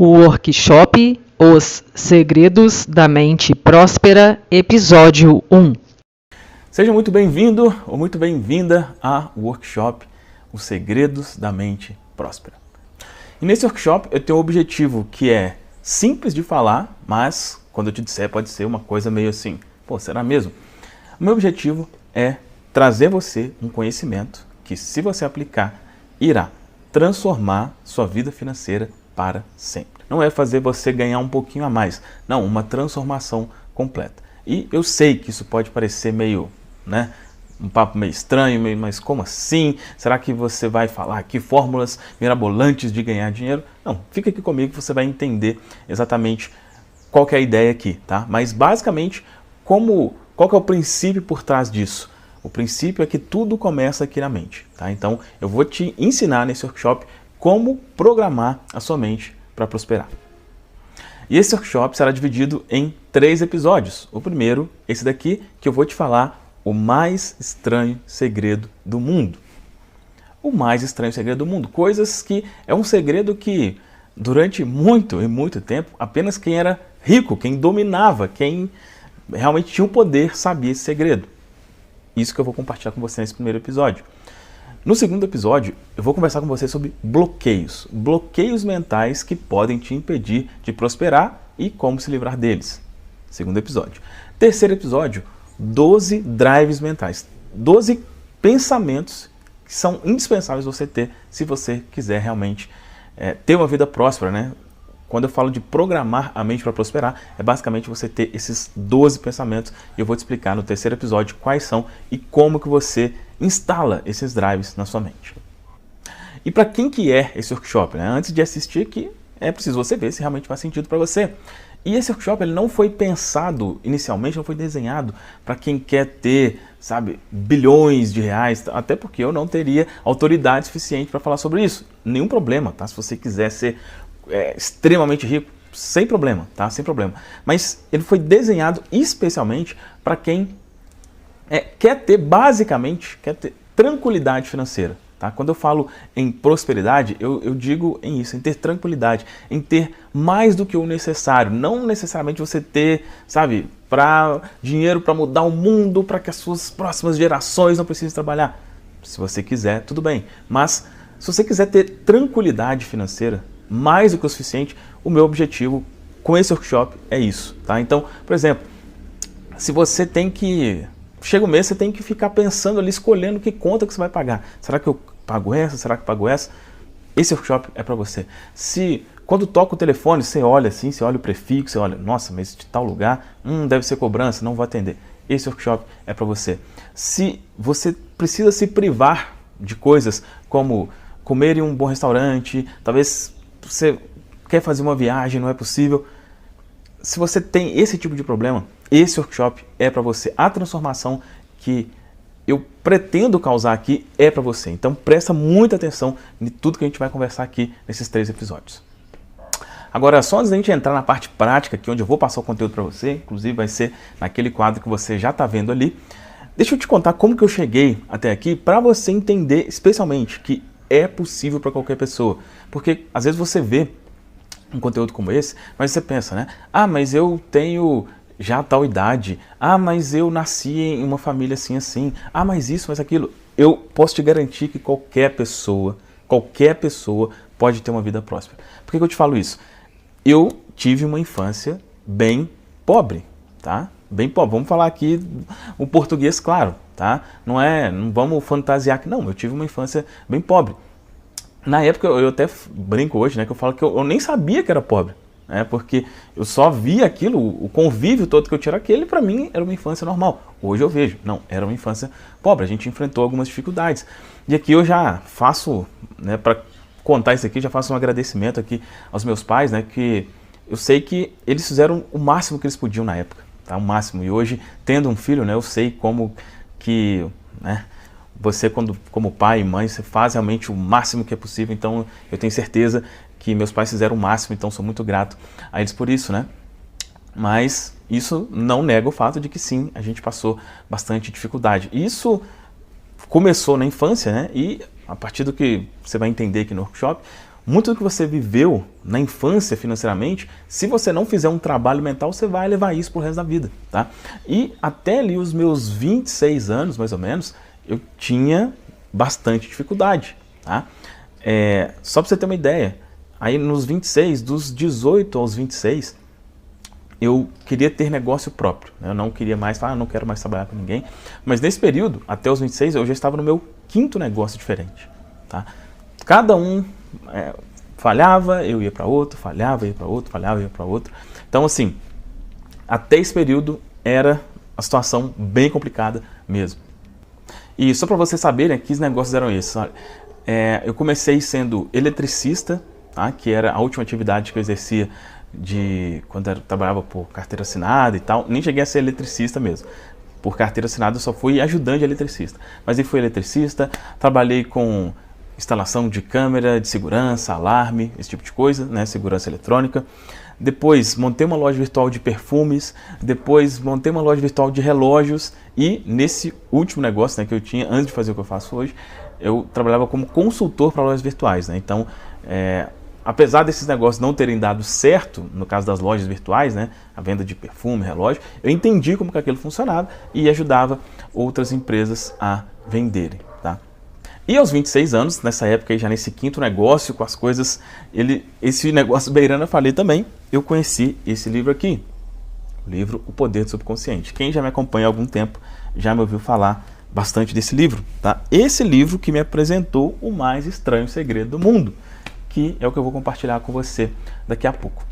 Workshop Os Segredos da Mente Próspera, episódio 1. Seja muito bem-vindo ou muito bem-vinda ao Workshop Os Segredos da Mente Próspera. E nesse workshop eu tenho um objetivo que é simples de falar, mas quando eu te disser pode ser uma coisa meio assim, pô, será mesmo? O meu objetivo é trazer você um conhecimento que, se você aplicar, irá transformar sua vida financeira para sempre. Não é fazer você ganhar um pouquinho a mais, não, uma transformação completa. E eu sei que isso pode parecer meio, um papo meio estranho, mas como assim? Será que você vai falar aqui fórmulas mirabolantes de ganhar dinheiro? Não, fica aqui comigo que você vai entender exatamente qual que é a ideia aqui, tá? Mas basicamente, qual que é o princípio por trás disso? O princípio é que tudo começa aqui na mente, tá? Então, eu vou te ensinar nesse workshop como programar a sua mente para prosperar. E esse workshop será dividido em 3 episódios. O primeiro, esse daqui, que eu vou te falar o mais estranho segredo do mundo. O mais estranho segredo do mundo. Coisas que é um segredo que durante muito tempo, apenas quem era rico, quem dominava, quem realmente tinha o poder sabia esse segredo. Isso que eu vou compartilhar com você nesse primeiro episódio. No segundo episódio, eu vou conversar com você sobre bloqueios. Bloqueios mentais que podem te impedir de prosperar e como se livrar deles. Segundo episódio. Terceiro episódio, 12 drives mentais. 12 pensamentos que são indispensáveis você ter se você quiser realmente ter uma vida próspera, né? Quando eu falo de programar a mente para prosperar, é basicamente você ter esses 12 pensamentos. E eu vou te explicar no terceiro episódio quais são e como que você instala esses drives na sua mente. E para quem que é esse workshop? Antes de assistir aqui, é preciso você ver se realmente faz sentido para você. E esse workshop ele não foi pensado inicialmente, não foi desenhado para quem quer ter, bilhões de reais, até porque eu não teria autoridade suficiente para falar sobre isso. Nenhum problema, tá? Se você quiser ser extremamente rico, sem problema, tá? Sem problema. Mas ele foi desenhado especialmente para quem quer ter tranquilidade financeira. Tá? Quando eu falo em prosperidade, eu digo em isso, em ter tranquilidade, em ter mais do que o necessário. Não necessariamente você ter, dinheiro para mudar o mundo, para que as suas próximas gerações não precisem trabalhar. Se você quiser, tudo bem. Mas se você quiser ter tranquilidade financeira, mais do que o suficiente, o meu objetivo com esse workshop é isso. Tá? Então, por exemplo, se você chega o mês, você tem que ficar pensando ali, escolhendo que conta que você vai pagar. Será que eu pago essa? Será que eu pago essa? Esse workshop é para você. Se quando toca o telefone, você olha assim, você olha o prefixo, você olha, nossa, mas de tal lugar, deve ser cobrança, não vou atender. Esse workshop é para você. Se você precisa se privar de coisas como comer em um bom restaurante, talvez você quer fazer uma viagem, não é possível. Se você tem esse tipo de problema, esse workshop é para você. A transformação que eu pretendo causar aqui é para você. Então presta muita atenção em tudo que a gente vai conversar aqui nesses 3 episódios. Agora, só antes da gente entrar na parte prática, aqui onde eu vou passar o conteúdo para você, inclusive vai ser naquele quadro que você já está vendo ali, deixa eu te contar como que eu cheguei até aqui para você entender especialmente que é possível para qualquer pessoa. Porque às vezes você vê um conteúdo como esse, mas você pensa, mas eu tenho já tal idade, mas eu nasci em uma família assim, mas isso, mas aquilo. Eu posso te garantir que qualquer pessoa pode ter uma vida próspera. Por que eu te falo isso? Eu tive uma infância bem pobre, tá? Bem pobre. Vamos falar aqui o português claro, tá? Não vamos fantasiar aqui, não. Eu tive uma infância bem pobre. Na época, eu até brinco hoje, que eu falo que eu nem sabia que era pobre. Porque eu só via aquilo, o convívio todo que eu tinha aquele, para mim era uma infância normal. Hoje eu vejo, não, era uma infância pobre, a gente enfrentou algumas dificuldades. E aqui eu já faço, para contar isso aqui, já faço um agradecimento aqui aos meus pais, que eu sei que eles fizeram o máximo que eles podiam na época, tá? O máximo. E hoje, tendo um filho, eu sei como que, você como pai e mãe, você faz realmente o máximo que é possível. Então eu tenho certeza que meus pais fizeram o máximo, então sou muito grato a eles por isso, Mas isso não nega o fato de que sim, a gente passou bastante dificuldade. Isso começou na infância, E a partir do que você vai entender aqui no workshop, muito do que você viveu na infância financeiramente, se você não fizer um trabalho mental, você vai levar isso pro resto da vida, tá? E até ali os meus 26 anos, mais ou menos, eu tinha bastante dificuldade, tá? Só para você ter uma ideia, aí nos 26, dos 18 aos 26, eu queria ter negócio próprio, né? Eu não queria mais falar, não quero mais trabalhar com ninguém, mas nesse período, até os 26, eu já estava no meu 5º negócio diferente, tá? Cada um falhava, eu ia para outro, falhava, ia para outro, falhava, ia para outro. Então, assim, até esse período era a situação bem complicada mesmo. E só para vocês saberem, que negócios eram esses? Olha, eu comecei sendo eletricista, tá? Que era a última atividade que eu exercia quando eu trabalhava por carteira assinada e tal. Nem cheguei a ser eletricista mesmo. Por carteira assinada eu só fui ajudante de eletricista. Mas eu fui eletricista, trabalhei com instalação de câmera, de segurança, alarme, esse tipo de coisa, né? Segurança eletrônica. Depois montei uma loja virtual de perfumes, depois montei uma loja virtual de relógios e nesse último negócio, né, que eu tinha antes de fazer o que eu faço hoje, eu trabalhava como consultor para lojas virtuais, né? Então, apesar desses negócios não terem dado certo, no caso das lojas virtuais, né, a venda de perfume, relógio, eu entendi como que aquilo funcionava e ajudava outras empresas a venderem, tá? E aos 26 anos, nessa época, já nesse 5º negócio, com as coisas, esse negócio beirando, eu falei também, eu conheci esse livro aqui, o livro O Poder do Subconsciente. Quem já me acompanha há algum tempo já me ouviu falar bastante desse livro, tá? Esse livro que me apresentou o mais estranho segredo do mundo, que é o que eu vou compartilhar com você daqui a pouco.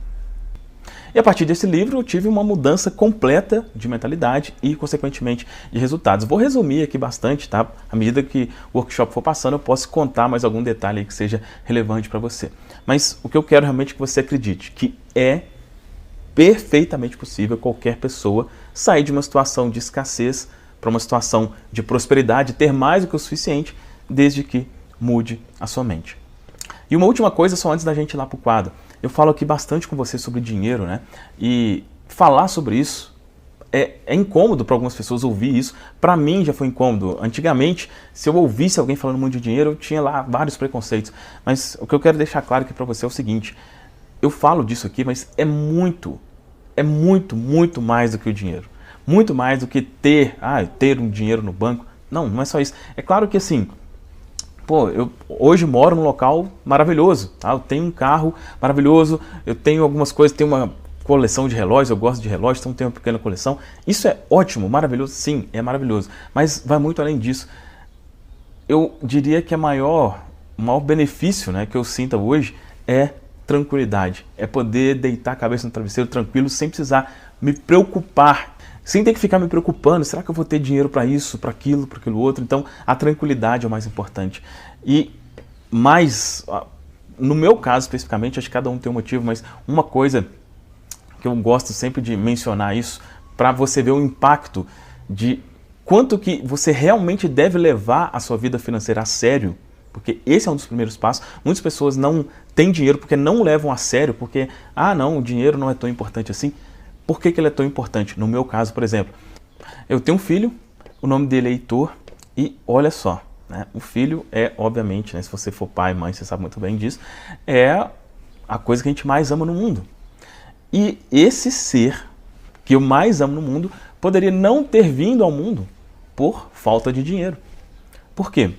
E a partir desse livro eu tive uma mudança completa de mentalidade e, consequentemente, de resultados. Vou resumir aqui bastante, tá? À medida que o workshop for passando, eu posso contar mais algum detalhe aí que seja relevante para você. Mas o que eu quero realmente é que você acredite, que é perfeitamente possível qualquer pessoa sair de uma situação de escassez para uma situação de prosperidade, ter mais do que o suficiente, desde que mude a sua mente. E uma última coisa, só antes da gente ir lá para o quadro. Eu falo aqui bastante com você sobre dinheiro, né? E falar sobre isso é incômodo para algumas pessoas ouvir isso. Para mim já foi incômodo. Antigamente, se eu ouvisse alguém falando muito de dinheiro, eu tinha lá vários preconceitos. Mas o que eu quero deixar claro aqui para você é o seguinte. Eu falo disso aqui, mas é muito mais do que o dinheiro. Muito mais do que ter um dinheiro no banco. Não é só isso. É claro que assim, eu hoje moro num local maravilhoso, tá? Eu tenho um carro maravilhoso, eu tenho algumas coisas, tenho uma coleção de relógios, eu gosto de relógios, então tenho uma pequena coleção. Isso é ótimo, maravilhoso, sim, é maravilhoso. Mas vai muito além disso. Eu diria que o maior benefício, né, que eu sinto hoje é tranquilidade. É poder deitar a cabeça no travesseiro tranquilo, sem precisar me preocupar, sem ter que ficar me preocupando, será que eu vou ter dinheiro para isso, para aquilo outro? Então, a tranquilidade é o mais importante. E mais, no meu caso especificamente, acho que cada um tem um motivo, mas uma coisa que eu gosto sempre de mencionar isso, para você ver o impacto de quanto que você realmente deve levar a sua vida financeira a sério, porque esse é um dos primeiros passos. Muitas pessoas não têm dinheiro porque não levam a sério, porque, não, o dinheiro não é tão importante assim. Por que ele é tão importante? No meu caso, por exemplo, eu tenho um filho, o nome dele é Heitor, e olha só, né, o filho é, obviamente, né, se você for pai, mãe, você sabe muito bem disso, é a coisa que a gente mais ama no mundo. E esse ser que eu mais amo no mundo poderia não ter vindo ao mundo por falta de dinheiro. Por quê?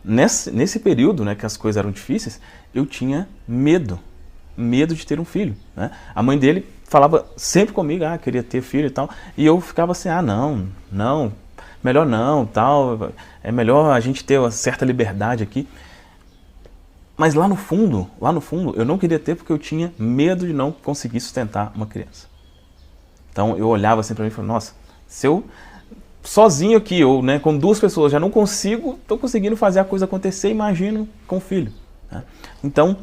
Nesse período, né, que as coisas eram difíceis, eu tinha medo de ter um filho, né? A mãe dele falava sempre comigo, queria ter filho e tal, e eu ficava assim, não, melhor não, tal, é melhor a gente ter uma certa liberdade aqui. Mas lá no fundo, eu não queria ter porque eu tinha medo de não conseguir sustentar uma criança. Então eu olhava assim para mim e falava, nossa, se eu sozinho aqui, ou né, com 2 pessoas já não consigo, estou conseguindo fazer a coisa acontecer, imagino com o filho, né? Então,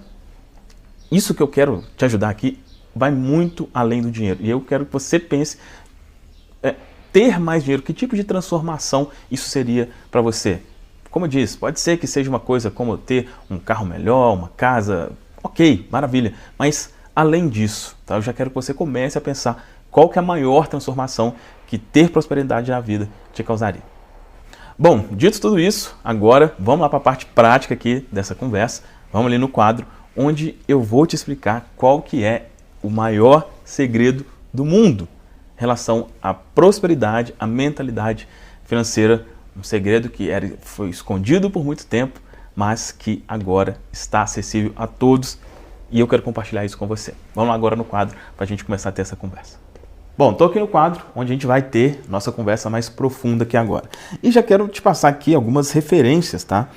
isso que eu quero te ajudar aqui vai muito além do dinheiro. E eu quero que você pense, ter mais dinheiro, que tipo de transformação isso seria para você? Como eu disse, pode ser que seja uma coisa como ter um carro melhor, uma casa, ok, maravilha. Mas além disso, tá, eu já quero que você comece a pensar qual que é a maior transformação que ter prosperidade na vida te causaria. Bom, dito tudo isso, agora vamos lá para a parte prática aqui dessa conversa. Vamos ali no quadro onde eu vou te explicar qual que é o maior segredo do mundo em relação à prosperidade, à mentalidade financeira, um segredo que foi escondido por muito tempo, mas que agora está acessível a todos e eu quero compartilhar isso com você. Vamos lá agora no quadro para a gente começar a ter essa conversa. Bom, estou aqui no quadro onde a gente vai ter nossa conversa mais profunda aqui agora. E já quero te passar aqui algumas referências, tá?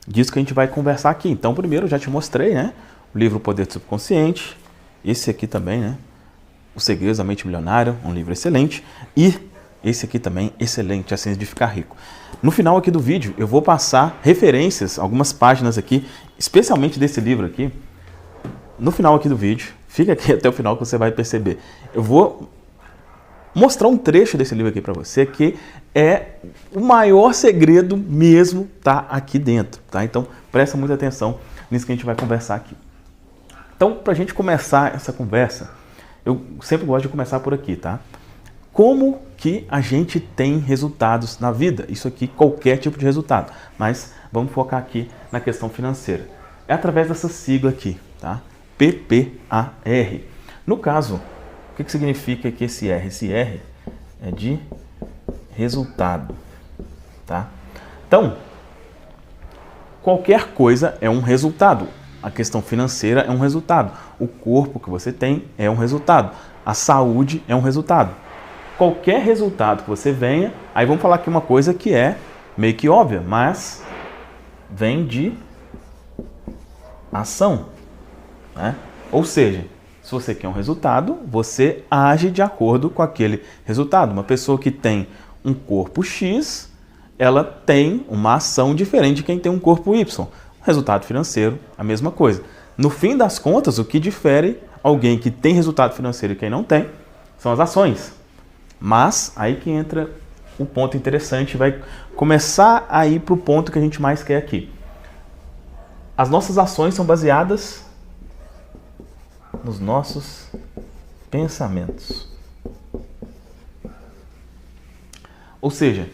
Disso que a gente vai conversar aqui. Então, primeiro, eu já te mostrei, né? O livro O Poder do Subconsciente. Esse aqui também, né? Os Segredos da Mente Milionária, um livro excelente. E esse aqui também, excelente, A Ciência de Ficar Rico. No final aqui do vídeo, eu vou passar referências, algumas páginas aqui, especialmente desse livro aqui. No final aqui do vídeo, fica aqui até o final que você vai perceber. Eu vou mostrar um trecho desse livro aqui para você, que é o maior segredo mesmo, tá aqui dentro, tá? Então, presta muita atenção nisso que a gente vai conversar aqui. Então, para a gente começar essa conversa, eu sempre gosto de começar por aqui, tá? Como que a gente tem resultados na vida? Isso aqui, qualquer tipo de resultado, mas vamos focar aqui na questão financeira. É através dessa sigla aqui, tá? PPAR. No caso, o que significa que esse R? Esse R é de resultado, tá? Então, qualquer coisa é um resultado. A questão financeira é um resultado. O corpo que você tem é um resultado. A saúde é um resultado. Qualquer resultado que você venha, aí vamos falar aqui uma coisa que é meio que óbvia, mas vem de ação, né? Ou seja, se você quer um resultado, você age de acordo com aquele resultado. Uma pessoa que tem um corpo X, ela tem uma ação diferente de quem tem um corpo Y. Resultado financeiro, a mesma coisa. No fim das contas, o que difere alguém que tem resultado financeiro e quem não tem são as ações. Mas aí que entra o ponto interessante, vai começar a ir para o ponto que a gente mais quer aqui. As nossas ações são baseadas nos nossos pensamentos. Ou seja,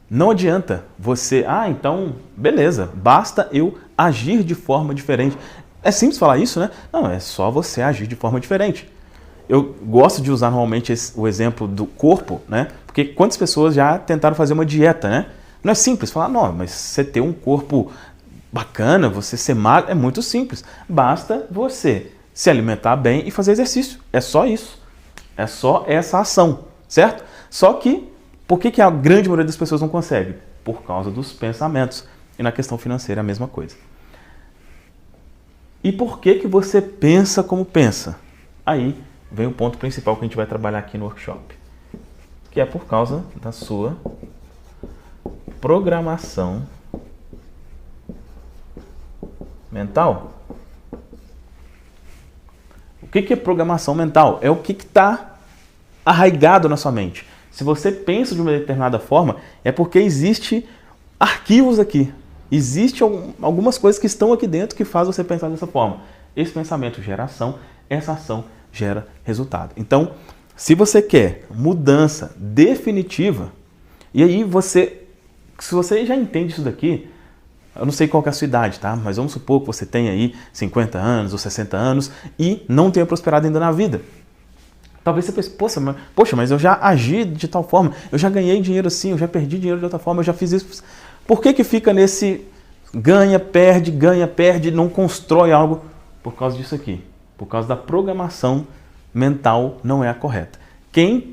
não adianta você, então, beleza, basta eu agir de forma diferente. É simples falar isso, né? Não, é só você agir de forma diferente. Eu gosto de usar normalmente o exemplo do corpo, né? Porque quantas pessoas já tentaram fazer uma dieta, né? Não é simples falar, não, mas você ter um corpo bacana, você ser magro, é muito simples. Basta você se alimentar bem e fazer exercício. É só isso. É só essa ação, certo? Só que, por que a grande maioria das pessoas não consegue? Por causa dos pensamentos. E na questão financeira é a mesma coisa. E por que você pensa como pensa? Aí vem o ponto principal que a gente vai trabalhar aqui no workshop. Que é por causa da sua programação mental. O que é programação mental? É o que está arraigado na sua mente. Se você pensa de uma determinada forma, é porque existe arquivos aqui. Existem algumas coisas que estão aqui dentro que fazem você pensar dessa forma. Esse pensamento gera ação, essa ação gera resultado. Então, se você quer mudança definitiva, e aí se você já entende isso daqui, eu não sei qual que é a sua idade, tá? Mas vamos supor que você tenha aí 50 anos ou 60 anos e não tenha prosperado ainda na vida. Talvez você pense, poxa, mas eu já agi de tal forma, eu já ganhei dinheiro assim, eu já perdi dinheiro de outra forma, eu já fiz isso. Por que fica nesse ganha, perde, não constrói algo? Por causa disso aqui. Por causa da programação mental não é a correta. Quem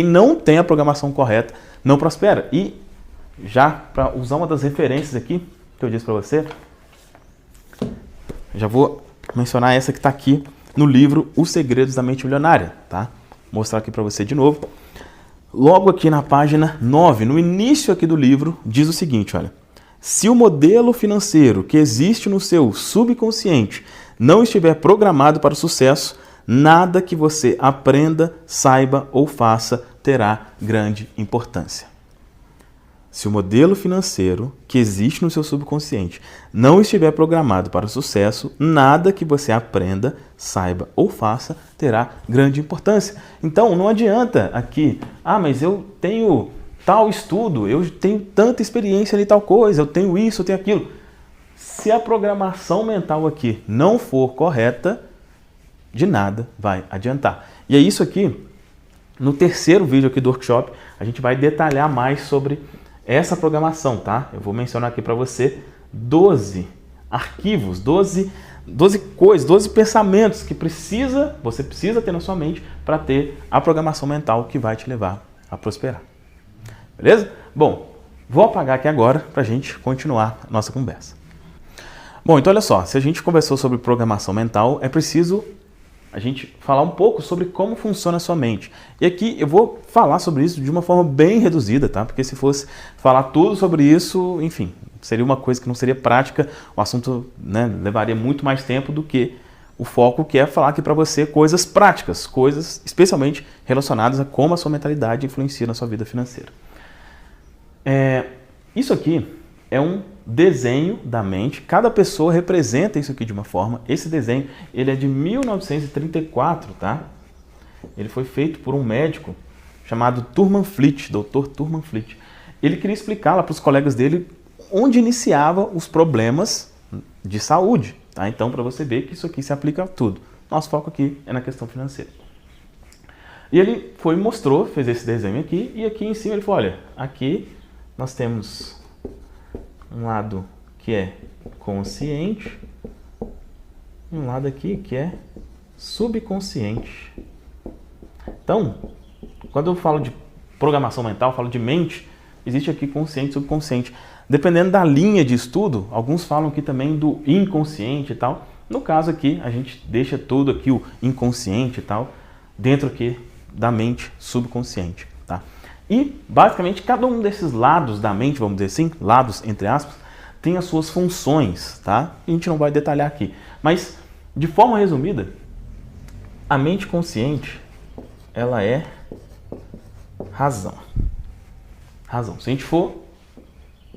não tem a programação correta não prospera. E já para usar uma das referências aqui que eu disse para você, já vou mencionar essa que está aqui no livro Os Segredos da Mente Milionária, tá? Vou mostrar aqui para você de novo. Logo aqui na página 9, no início aqui do livro, diz o seguinte, olha: se o modelo financeiro que existe no seu subconsciente não estiver programado para o sucesso, nada que você aprenda, saiba ou faça terá grande importância. Se o modelo financeiro que existe no seu subconsciente não estiver programado para o sucesso, nada que você aprenda, saiba ou faça terá grande importância. Então, não adianta aqui, mas eu tenho tal estudo, eu tenho tanta experiência em tal coisa, eu tenho isso, eu tenho aquilo. Se a programação mental aqui não for correta, de nada vai adiantar. E é isso aqui, no terceiro vídeo aqui do workshop, a gente vai detalhar mais sobre essa programação, tá? Eu vou mencionar aqui para você 12 arquivos, 12 coisas, 12 pensamentos que você precisa ter na sua mente para ter a programação mental que vai te levar a prosperar. Beleza? Bom, vou apagar aqui agora para a gente continuar a nossa conversa. Bom, então olha só, se a gente conversou sobre programação mental, é preciso a gente falar um pouco sobre como funciona a sua mente. E aqui eu vou falar sobre isso de uma forma bem reduzida, tá? Porque se fosse falar tudo sobre isso, enfim, seria uma coisa que não seria prática, o assunto, né, levaria muito mais tempo do que o foco que é falar aqui para você coisas práticas, coisas especialmente relacionadas a como a sua mentalidade influencia na sua vida financeira. Isso aqui é um desenho da mente, cada pessoa representa isso aqui de uma forma. Esse desenho, ele é de 1934, tá? Ele foi feito por um médico chamado Thurman Fleet, Dr. Thurman Fleet. Ele queria explicar lá para os colegas dele onde iniciava os problemas de saúde, tá? Então, para você ver que isso aqui se aplica a tudo. Nosso foco aqui é na questão financeira. E ele mostrou, fez esse desenho aqui, e aqui em cima ele falou, olha, aqui nós temos um lado que é consciente e um lado aqui que é subconsciente. Então, quando eu falo de programação mental, falo de mente, existe aqui consciente e subconsciente. Dependendo da linha de estudo, alguns falam aqui também do inconsciente e tal. No caso aqui, a gente deixa tudo aqui, o inconsciente e tal, dentro aqui da mente subconsciente, tá? E, basicamente, cada um desses lados da mente, vamos dizer assim, lados entre aspas, tem as suas funções, tá? A gente não vai detalhar aqui. Mas, de forma resumida, a mente consciente, ela é razão. Razão. Se a gente for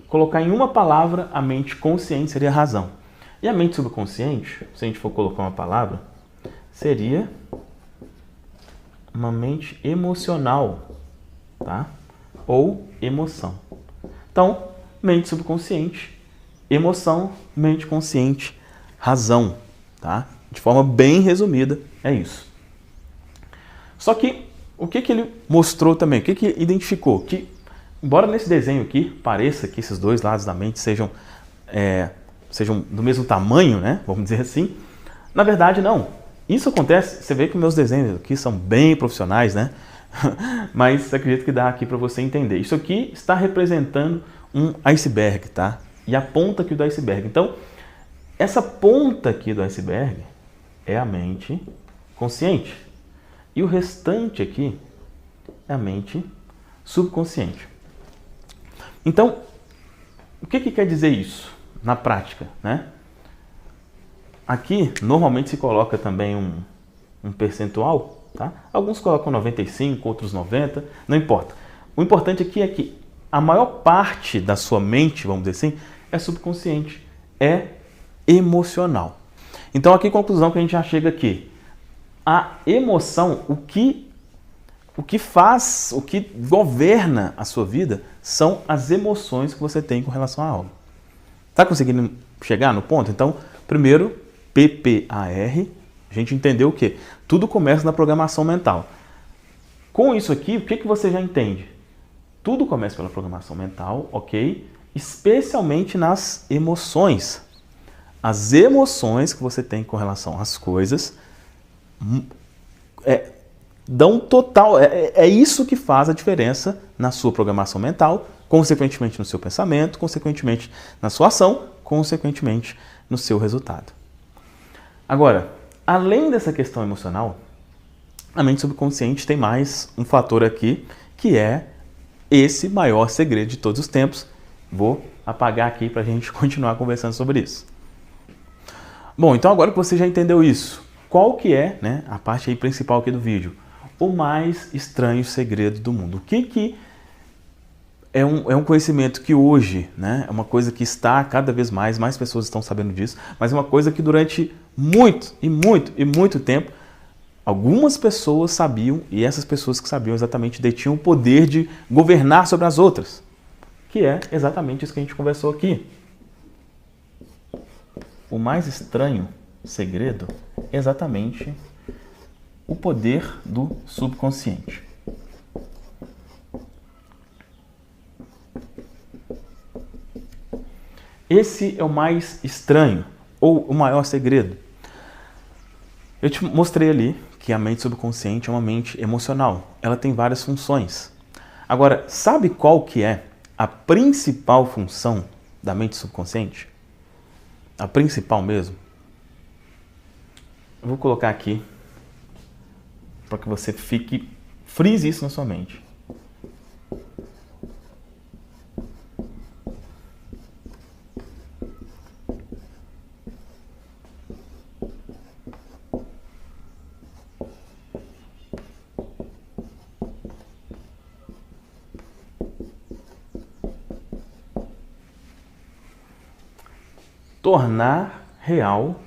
colocar em uma palavra, a mente consciente seria razão. E a mente subconsciente, se a gente for colocar uma palavra, seria uma mente emocional, tá? Ou emoção. Então, mente subconsciente, emoção, mente consciente, razão, tá? De forma bem resumida, é isso. Só que, o que ele mostrou também, o que ele identificou? Que, embora nesse desenho aqui, pareça que esses dois lados da mente sejam do mesmo tamanho, né? Vamos dizer assim, na verdade não. Isso acontece, você vê que meus desenhos aqui são bem profissionais, né? Mas acredito que dá aqui para você entender. Isso aqui está representando um iceberg, tá? E a ponta aqui do iceberg. Então, essa ponta aqui do iceberg é a mente consciente. E o restante aqui é a mente subconsciente. Então, o que quer dizer isso na prática, né? Aqui, normalmente se coloca também um percentual, tá? Alguns colocam 95, outros 90, não importa. O importante aqui é que a maior parte da sua mente, vamos dizer assim, é subconsciente, é emocional. Então, aqui, conclusão que a gente já chega aqui. A emoção, o que faz, o que governa a sua vida são as emoções que você tem com relação a algo. Tá conseguindo chegar no ponto? Então, primeiro, PPAR, a gente entendeu o quê? Tudo começa na programação mental. Com isso aqui, o que você já entende? Tudo começa pela programação mental, ok? Especialmente nas emoções. As emoções que você tem com relação às coisas dão total... É isso que faz a diferença na sua programação mental, consequentemente no seu pensamento, consequentemente na sua ação, consequentemente no seu resultado. Agora, além dessa questão emocional, a mente subconsciente tem mais um fator aqui, que é esse maior segredo de todos os tempos. Vou apagar aqui para a gente continuar conversando sobre isso. Bom, então agora que você já entendeu isso, qual que é, né, a parte aí principal aqui do vídeo? O mais estranho segredo do mundo. O que é um conhecimento que hoje, né, é uma coisa que está cada vez mais pessoas estão sabendo disso, mas é uma coisa que durante muito tempo, algumas pessoas sabiam, e essas pessoas que sabiam exatamente detinham o poder de governar sobre as outras, que é exatamente isso que a gente conversou aqui. o mais estranho segredo é exatamente o poder do subconsciente. Esse é o mais estranho, ou o maior segredo. Eu te mostrei ali que a mente subconsciente é uma mente emocional. Ela tem várias funções. Agora, sabe qual que é a principal função da mente subconsciente? A principal mesmo? Eu vou colocar aqui para que você frise isso na sua mente. Tornar real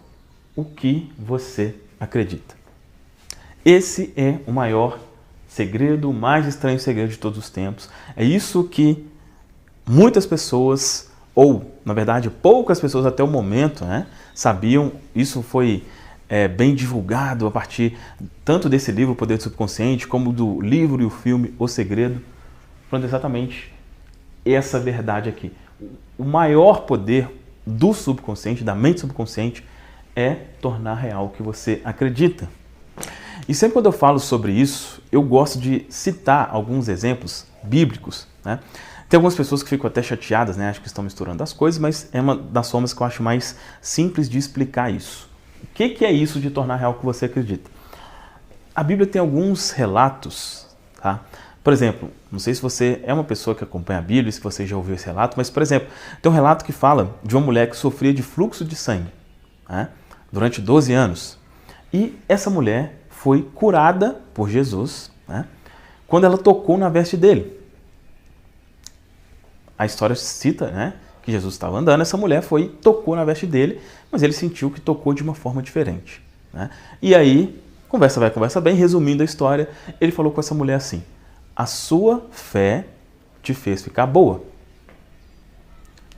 o que você acredita. Esse é o maior segredo, o mais estranho segredo de todos os tempos. É isso que muitas pessoas, ou na verdade poucas pessoas até o momento, sabiam. Isso foi bem divulgado a partir tanto desse livro, O Poder do Subconsciente, como do livro e o filme O Segredo, falando exatamente essa verdade aqui. O maior poder do subconsciente, da mente subconsciente, é tornar real o que você acredita. E sempre quando eu falo sobre isso, eu gosto de citar alguns exemplos bíblicos. Tem algumas pessoas que ficam até chateadas, acho que estão misturando as coisas, mas é uma das formas que eu acho mais simples de explicar isso. O que é isso de tornar real o que você acredita? A Bíblia tem alguns relatos, Por exemplo, não sei se você é uma pessoa que acompanha a Bíblia, se você já ouviu esse relato, mas, por exemplo, tem um relato que fala de uma mulher que sofria de fluxo de sangue durante 12 anos. E essa mulher foi curada por Jesus quando ela tocou na veste dele. A história cita que Jesus estava andando, essa mulher foi e tocou na veste dele, mas ele sentiu que tocou de uma forma diferente. E aí, conversa vai, conversa bem, resumindo a história, ele falou com essa mulher assim: a sua fé te fez ficar boa.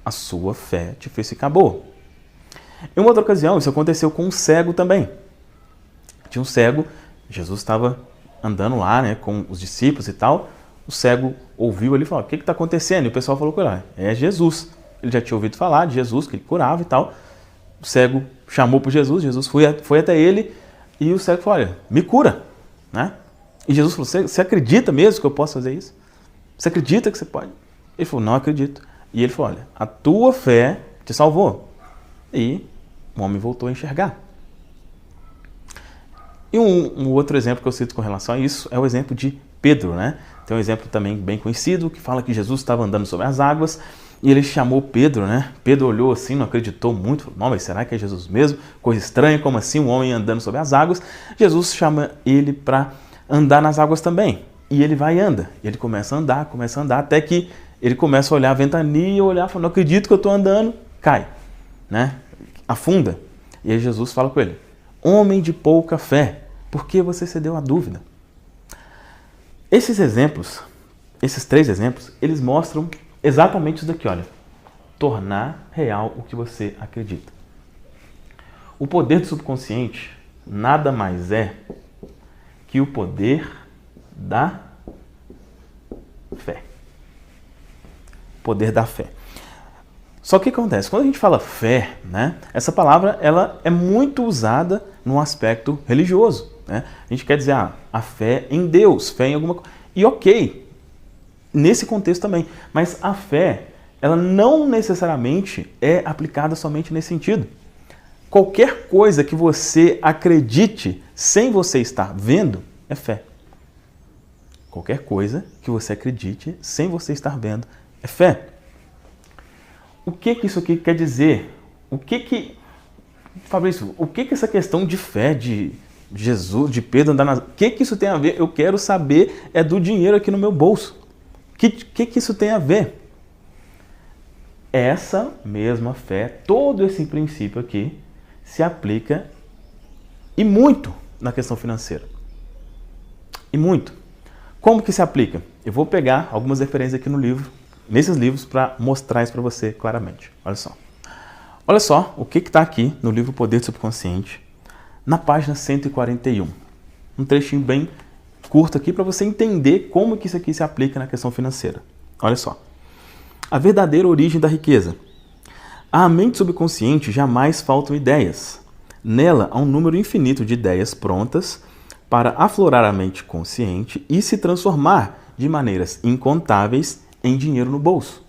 A sua fé te fez ficar boa. Em uma outra ocasião, isso aconteceu com um cego também. Tinha um cego, Jesus estava andando lá com os discípulos e tal. O cego ouviu ali e falou: o que está acontecendo? E o pessoal falou com ele: é Jesus. Ele já tinha ouvido falar de Jesus, que ele curava e tal. O cego chamou por Jesus, Jesus foi até ele e o cego falou: olha, me cura. E Jesus falou: você acredita mesmo que eu posso fazer isso? Você acredita que você pode? Ele falou: não acredito. E ele falou: olha, a tua fé te salvou. E o homem voltou a enxergar. E um outro exemplo que eu cito com relação a isso é o exemplo de Pedro. Tem um exemplo também bem conhecido que fala que Jesus estava andando sobre as águas e ele chamou Pedro. Pedro olhou assim, não acreditou muito. Não, mas será que é Jesus mesmo? Coisa estranha, como assim um homem andando sobre as águas? Jesus chama ele para andar nas águas também. E ele vai e anda. E ele começa a andar, até que ele começa a olhar a ventania, olhar e fala: não acredito que eu estou andando. Cai, afunda. E aí Jesus fala com ele: homem de pouca fé, por que você cedeu à dúvida? Esses exemplos, esses 3 exemplos, eles mostram exatamente isso daqui, olha. Tornar real o que você acredita. O poder do subconsciente nada mais é que o poder da fé. Poder da fé. Só que o que acontece? Quando a gente fala fé, essa palavra ela é muito usada no aspecto religioso. A gente quer dizer a fé em Deus, fé em alguma coisa. E ok, nesse contexto também. Mas a fé, ela não necessariamente é aplicada somente nesse sentido. Qualquer coisa que você acredite sem você estar vendo é fé. Qualquer coisa que você acredite sem você estar vendo é fé. O que isso aqui quer dizer? Fabrício, o que essa questão de fé, de Jesus, de Pedro andar nas... O que isso tem a ver? Eu quero saber do dinheiro aqui no meu bolso. O que isso tem a ver? Essa mesma fé, todo esse princípio aqui, se aplica e muito na questão financeira. E muito. Como que se aplica? Eu vou pegar algumas referências aqui no livro, nesses livros, para mostrar isso para você claramente. Olha só. Olha só o que está aqui no livro Poder do Subconsciente, na página 141. Um trechinho bem curto aqui para você entender como que isso aqui se aplica na questão financeira. Olha só. A verdadeira origem da riqueza. À mente subconsciente jamais faltam ideias. Nela há um número infinito de ideias prontas para aflorar a mente consciente e se transformar de maneiras incontáveis em dinheiro no bolso.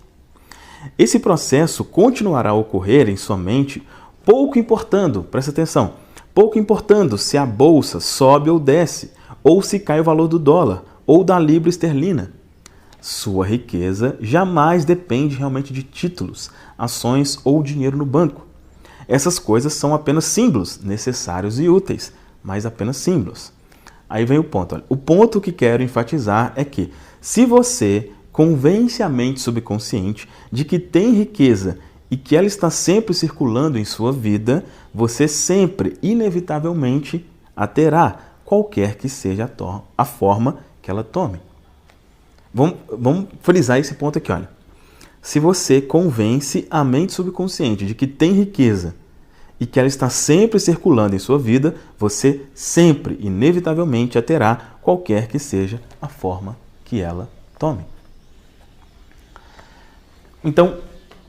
Esse processo continuará a ocorrer em sua mente, pouco importando, presta atenção, pouco importando se a bolsa sobe ou desce, ou se cai o valor do dólar ou da libra esterlina. Sua riqueza jamais depende realmente de títulos, ações ou dinheiro no banco. Essas coisas são apenas símbolos, necessários e úteis, mas apenas símbolos. Aí vem o ponto. Olha. O ponto que quero enfatizar é que, se você convence a mente subconsciente de que tem riqueza e que ela está sempre circulando em sua vida, você sempre, inevitavelmente, a terá, qualquer que seja a forma que ela tome. Vamos frisar esse ponto aqui, olha. Se você convence a mente subconsciente de que tem riqueza e que ela está sempre circulando em sua vida, você sempre, inevitavelmente, a terá, qualquer que seja a forma que ela tome. Então,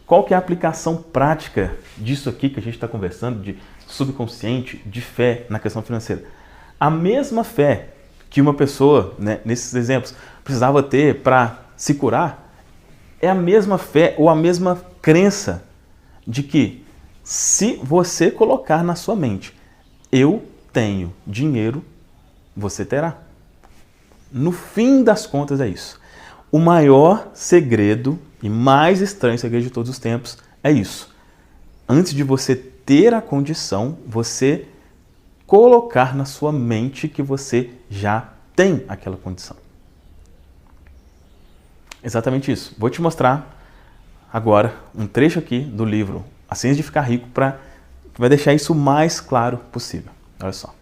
qual que é a aplicação prática disso aqui que a gente está conversando, de subconsciente, de fé na questão financeira? A mesma fé que uma pessoa, né, nesses exemplos, precisava ter para se curar, é a mesma fé ou a mesma crença de que, se você colocar na sua mente, eu tenho dinheiro, você terá. No fim das contas é isso. O maior segredo e mais estranho segredo de todos os tempos é isso. Antes de você ter a condição, você colocar na sua mente que você já tem aquela condição. Exatamente isso. Vou te mostrar agora um trecho aqui do livro A Ciência de Ficar Rico, que vai deixar isso o mais claro possível. Olha só.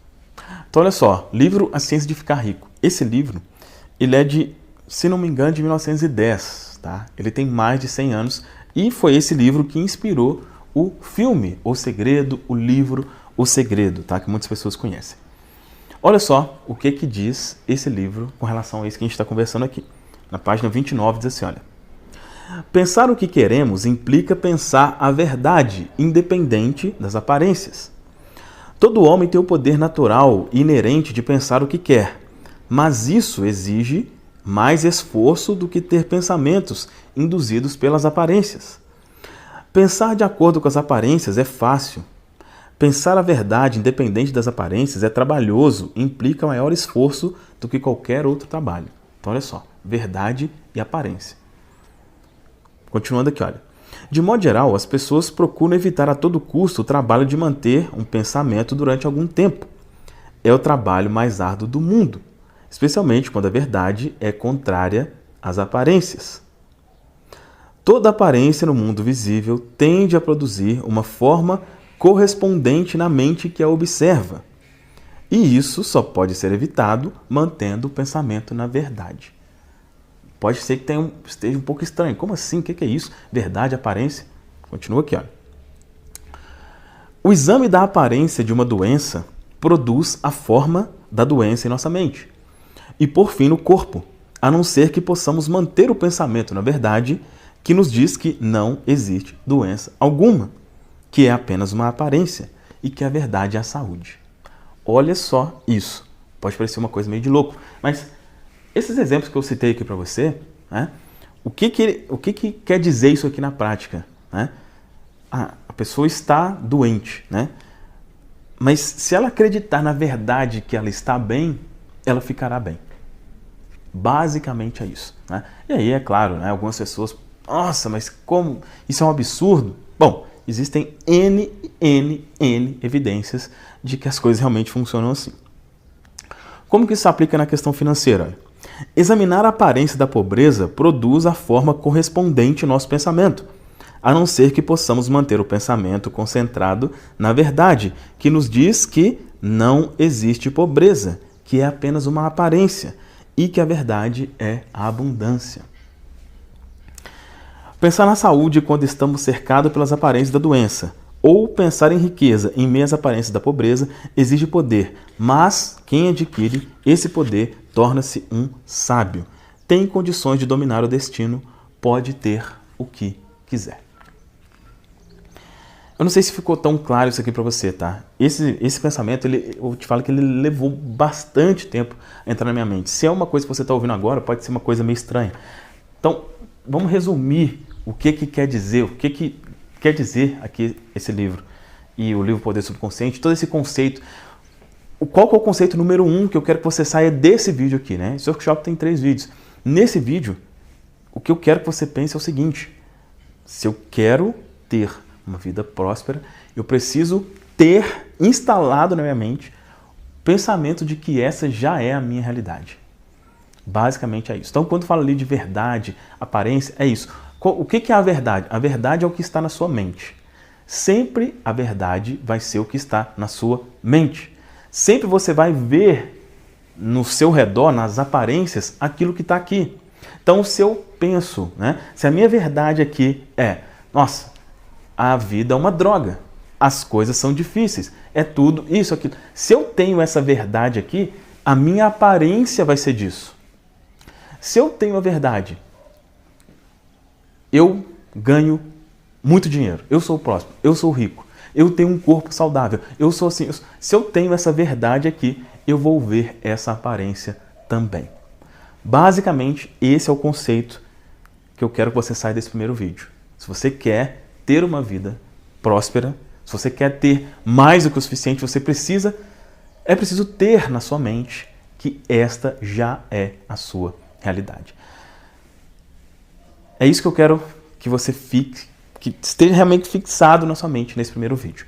Então, olha só, livro A Ciência de Ficar Rico. Esse livro, ele é de, se não me engano, de 1910, tá? Ele tem mais de 100 anos e foi esse livro que inspirou o filme O Segredo, o livro O Segredo, tá? Que muitas pessoas conhecem. Olha só o que diz esse livro com relação a isso que a gente está conversando aqui. Na página 29 diz assim, olha. Pensar o que queremos implica pensar a verdade, independente das aparências. Todo homem tem o poder natural e inerente de pensar o que quer, mas isso exige mais esforço do que ter pensamentos induzidos pelas aparências. Pensar de acordo com as aparências é fácil. Pensar a verdade, independente das aparências, é trabalhoso e implica maior esforço do que qualquer outro trabalho. Então, olha só, verdade e aparência. Continuando aqui, olha. De modo geral, as pessoas procuram evitar a todo custo o trabalho de manter um pensamento durante algum tempo. É o trabalho mais árduo do mundo, especialmente quando a verdade é contrária às aparências. Toda aparência no mundo visível tende a produzir uma forma correspondente na mente que a observa. E isso só pode ser evitado mantendo o pensamento na verdade. Pode ser que esteja um pouco estranho. Como assim? O que é isso? Verdade, aparência? Continua aqui, olha. O exame da aparência de uma doença produz a forma da doença em nossa mente. E, por fim, no corpo, a não ser que possamos manter o pensamento na verdade, que nos diz que não existe doença alguma, que é apenas uma aparência e que a verdade é a saúde. Olha só isso. Pode parecer uma coisa meio de louco, mas esses exemplos que eu citei aqui para você, né, o que quer dizer isso aqui na prática? Né? A pessoa está doente, né? Mas se ela acreditar na verdade que ela está bem, ela ficará bem. Basicamente é isso. Né? E aí, é claro, né, algumas pessoas, nossa, mas como? Isso é um absurdo? Bom, existem N evidências de que as coisas realmente funcionam assim. Como que isso se aplica na questão financeira? Examinar a aparência da pobreza produz a forma correspondente ao nosso pensamento, a não ser que possamos manter o pensamento concentrado na verdade, que nos diz que não existe pobreza, que é apenas uma aparência, e que a verdade é a abundância. Pensar na saúde quando estamos cercados pelas aparências da doença, ou pensar em riqueza em meio às aparências da pobreza exige poder, mas quem adquire esse poder torna-se um sábio. Tem condições de dominar o destino, pode ter o que quiser. Eu não sei se ficou tão claro isso aqui para você, tá? Esse pensamento, eu te falo que ele levou bastante tempo a entrar na minha mente. Se é uma coisa que você está ouvindo agora, pode ser uma coisa meio estranha. Então, vamos resumir o que quer dizer, o que quer dizer aqui esse livro. E o livro Poder Subconsciente, todo esse conceito. Qual que é o conceito número 1 que eu quero que você saia desse vídeo aqui, né? Esse workshop tem 3 vídeos. Nesse vídeo, o que eu quero que você pense é o seguinte: se eu quero ter uma vida próspera, eu preciso ter instalado na minha mente o pensamento de que essa já é a minha realidade. Basicamente é isso. Então, quando falo ali de verdade, aparência, é isso. O que é a verdade? A verdade é o que está na sua mente. Sempre a verdade vai ser o que está na sua mente. Sempre você vai ver no seu redor, nas aparências, aquilo que está aqui. Então, se eu penso, né, se a minha verdade aqui é, nossa, a vida é uma droga, as coisas são difíceis, é tudo isso, aquilo. Se eu tenho essa verdade aqui, a minha aparência vai ser disso. Se eu tenho a verdade, eu ganho muito dinheiro, eu sou próspero, eu sou rico, eu tenho um corpo saudável, eu sou assim. Se eu tenho essa verdade aqui, eu vou ver essa aparência também. Basicamente, esse é o conceito que eu quero que você saia desse primeiro vídeo. Se você quer ter uma vida próspera, se você quer ter mais do que o suficiente, é preciso ter na sua mente que esta já é a sua realidade. É isso que eu quero que você fique, que esteja realmente fixado na sua mente nesse primeiro vídeo.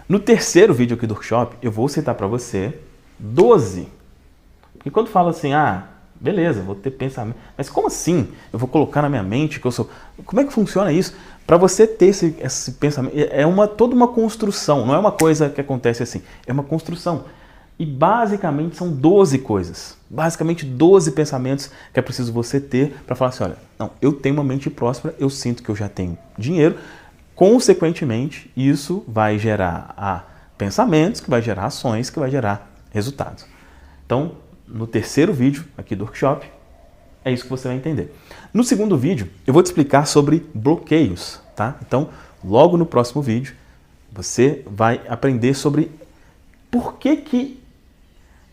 No terceiro vídeo aqui do workshop, eu vou citar para você 12. Porque quando fala assim, beleza, vou ter pensamento. Mas como assim? Eu vou colocar na minha mente que eu sou... Como é que funciona isso? Para você ter esse pensamento, toda uma construção, não é uma coisa que acontece assim, é uma construção. E basicamente são 12 coisas, basicamente 12 pensamentos que é preciso você ter para falar assim, olha, não, eu tenho uma mente próspera, eu sinto que eu já tenho dinheiro, consequentemente isso vai gerar pensamentos, que vai gerar ações, que vai gerar resultados. Então, no terceiro vídeo aqui do workshop, é isso que você vai entender. No segundo vídeo, eu vou te explicar sobre bloqueios, tá? Então, logo no próximo vídeo, você vai aprender sobre por que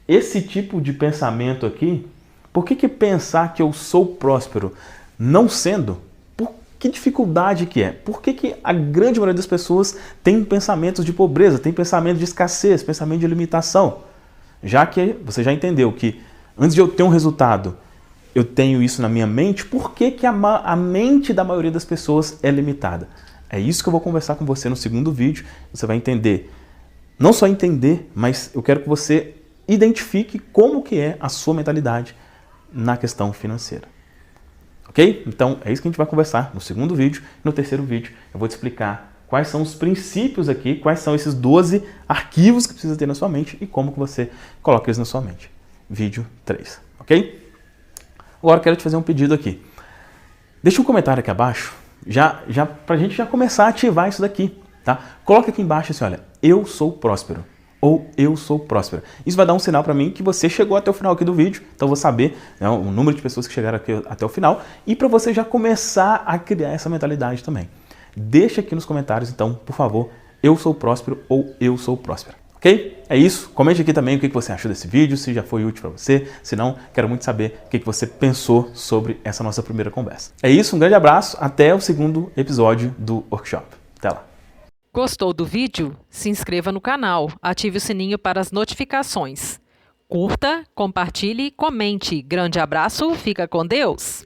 esse tipo de pensamento aqui, por que pensar que eu sou próspero não sendo, que dificuldade que é? Por que a grande maioria das pessoas tem pensamentos de pobreza, tem pensamento de escassez, pensamento de limitação? Já que você já entendeu que antes de eu ter um resultado, eu tenho isso na minha mente, por que a mente da maioria das pessoas é limitada? É isso que eu vou conversar com você no segundo vídeo. Você vai entender, não só entender, mas eu quero que você identifique como que é a sua mentalidade na questão financeira. Ok? Então é isso que a gente vai conversar no segundo vídeo. No terceiro vídeo eu vou te explicar quais são os princípios aqui, quais são esses 12 arquivos que precisa ter na sua mente e como que você coloca eles na sua mente. Vídeo 3, ok? Agora eu quero te fazer um pedido aqui. Deixa um comentário aqui abaixo, pra gente já começar a ativar isso daqui, tá? Coloca aqui embaixo assim, olha, eu sou próspero, ou eu sou próspera. Isso vai dar um sinal para mim que você chegou até o final aqui do vídeo, então eu vou saber, né, o número de pessoas que chegaram aqui até o final, e para você já começar a criar essa mentalidade também. Deixa aqui nos comentários, então, por favor, eu sou próspero ou eu sou próspera. Ok? É isso. Comente aqui também o que você achou desse vídeo, se já foi útil para você. Se não, quero muito saber o que você pensou sobre essa nossa primeira conversa. É isso, um grande abraço. Até o segundo episódio do workshop. Até lá. Gostou do vídeo? Se inscreva no canal, ative o sininho para as notificações. Curta, compartilhe, comente. Grande abraço, fica com Deus!